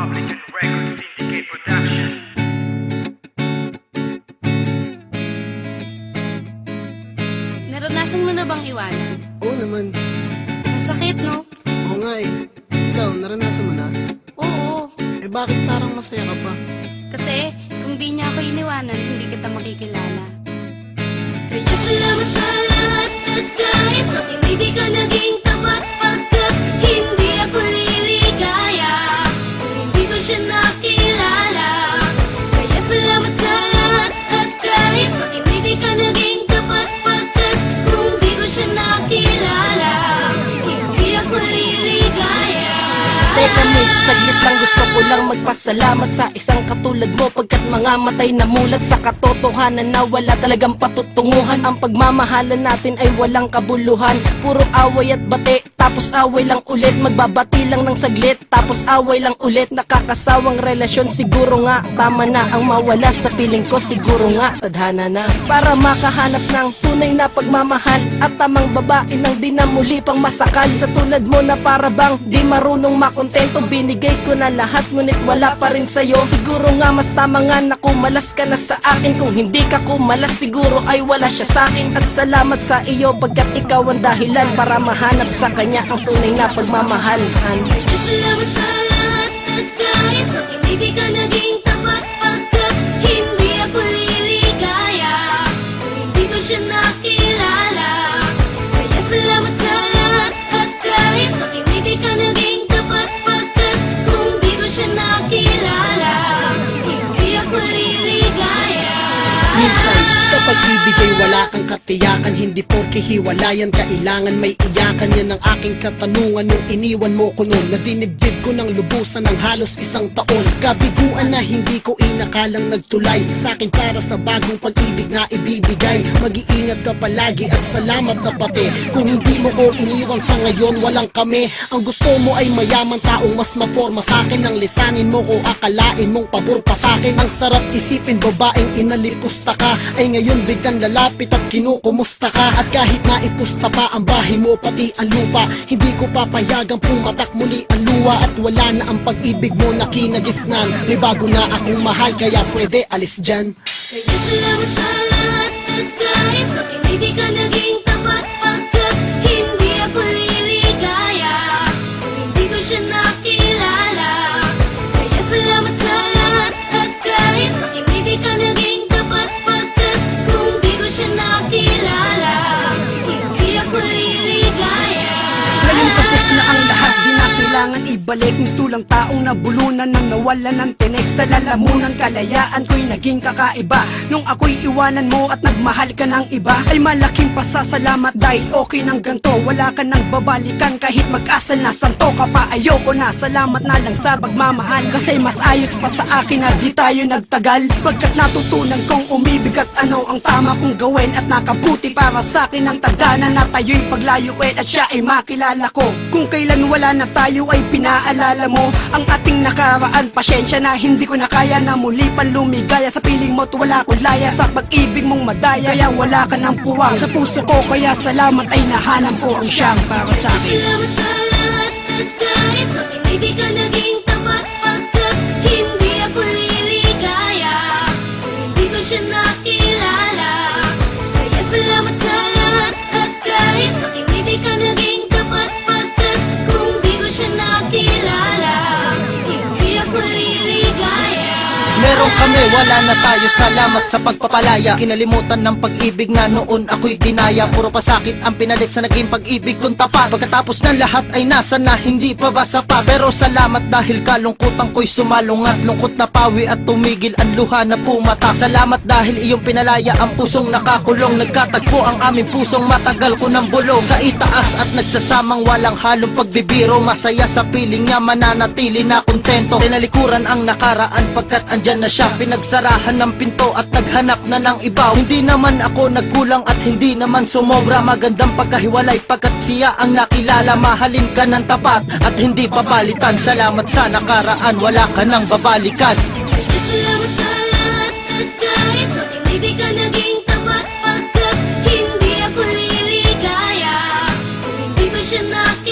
Republican Records Syndicate Production. Naranasan mo na bang iwanan? Oo naman. Ang sakit, no? Oo nga eh. Ikaw, naranasan mo na? Oo. Eh bakit parang masaya ka pa? Kasi kung di niya ako iniwanan, hindi kita makikilala. Kaya salamat sa lahat at kahit sa akin hindi ka naging tapat pagkat hindi ako liligaya kung hindi ko siya nakilala. Kaya salamat sa lahat at kahit sa akin hindi ka naging tapat pagkat kung di ko siya nakilala, hindi ako liligaya. Teka miss, saglit lang gusto ko lang magpasalamat sa isang katulad mo pagkat mga matay na mulat sa katotohanan na wala talagang patutunguhan. Ang pagmamahalan natin ay walang kabuluhan, puro away at bate, tapos away lang ulit. Magbabati lang ng saglit, tapos away lang ulit. Nakakasawang relasyon, siguro nga tama na ang mawala sa piling ko, siguro nga tadhana na para makahanap ng tunay na pagmamahal at tamang babae nang di na muli pang masakal. Sa tulad mo na para bang di marunong makontento, binigay ko na lahat ngunit wala pa rin sa'yo. Siguro nga mas tama nga na kumalas ka na sa akin. Kung hindi ka kumalas siguro ay wala siya sa akin. At salamat sa iyo pagkat ikaw ang dahilan para mahanap sa kanya ang tunay na pagmamahal. Kaya salamat sa lahat at kahit sa akin hindi ka naging tapat pagkat hindi ako liligaya kung hindi ko siya nakilala. Kaya salamat sa lahat at kahit sa akin hindi ka naging tapat pagkat kung di ko siya nakilala, hindi ako liligaya. Minsan, sa pag-ibig ay wala kang katiyakan. Hindi porke hiwalayan, kailangan may iyakan. Yan ang aking katanungan nung iniwan mo ko noon. Nadinibdib ko ng lubusan ng halos isang taon. Kabiguan na hindi ko inakalang nagtulay sa akin para sa bagong pag-ibig na ibibigay. Mag-iingat ka palagi at salamat na pati kung hindi mo ko iniwan sa ngayon walang kami. Ang gusto mo ay mayaman, taong mas maporma sa akin. Ang lisanin mo ko akalain mong pabor pa sa akin. Ang sarap isipin babaeng inalipusta ka ay ngayon biglang lalapit at kinukumusta ka. At kahit na ipusta pa ang bahay mo pati ang lupa, hindi ko papayagang pumatak muli ang luwa. At wala na ang pag-ibig mo na kinagisnan. May bago na akong mahal kaya pwede alis dyan. Kaya salamat sa lahat at kahit sa akin hindi ka naging tapat pagkat hindi ako liligaya kung hindi ko siya nakilala. Kaya salamat sa lahat at kahit sa akin hindi ka naging tapat pagkat kung di ko siya nakilala, hindi ako liligaya. Ngayon tapos na ang lahat, di na kailangan ibalik. Mistulang taong nabulunan nang nawalan ng tinik. Sa lalamunan kalayaan ko'y naging kakaiba. Nung ako'y iwanan mo at nagmahal ka ng iba, ay malaking pasasalamat dahil okay ng ganto. Wala ka nang babalikan kahit mag-asal na santo ka pa. Ayoko na, salamat na lang sa pagmamahal. Kasi mas ayos pa sa akin na di tayo nagtagal. Pagkat natutunan kong umibig at ano ang tama kong gawin. At nakabuti para sa akin ang tadhana na tayo'y paglayuin at siya ay makilala ko. Kung kailan wala na tayo ay pinaalala mo ang ating nakaraan. Pasyensya na hindi ko na kaya na muli pang lumigaya. Sa piling mo't wala ko laya, sa pag-ibig mong madaya. Kaya wala ka ng puwang sa puso ko, kaya salamat ay nahanap ko ang siyang para sa akin. Salamat sa lahat at kahit sa akin hindi ka naging tapat pagkat hindi ako liligaya kung hindi ko siya nakilala. Kaya salamat sa lahat at kahit sa akin hindi ka naging tapat pagkat kung di ko siya nakilala, hindi ako liligaya. Meron kami, wala na tayo, salamat sa pagpapalaya. Kinalimutan ng pag-ibig na noon ako'y dinaya. Puro pasakit ang pinalit sa naging pag-ibig kong tapat. Pagkatapos ng lahat ay nasa na, hindi pa ba sapat? Pero salamat dahil kalungkutan ko'y sumalungat. Lungkot na pawi at tumigil ang luha na pumata. Salamat dahil iyong pinalaya ang pusong nakakulong. Nagkatagpo ang aming pusong matagal ko ng bulong. Sa itaas at nagsasamang walang halong pagbibiro. Masaya sa piling niya, mananatili na kontento. Tinalikuran ang nakaraan pagkat andyan na siya. Pinagsarahan ng pinto at naghanap na ng iba. Hindi naman ako nagkulang at hindi naman sumobra. Magandang pagkahiwalay pagkat siya ang nakilala. Mahalin ka ng tapat at hindi papalitan. Salamat sa nakaraan, wala ka nang babalikan. Kaya salamat sa lahat at kahit sa akin hindi ka naging tapat pagkat hindi ako liligaya kung hindi ko siya nakilala.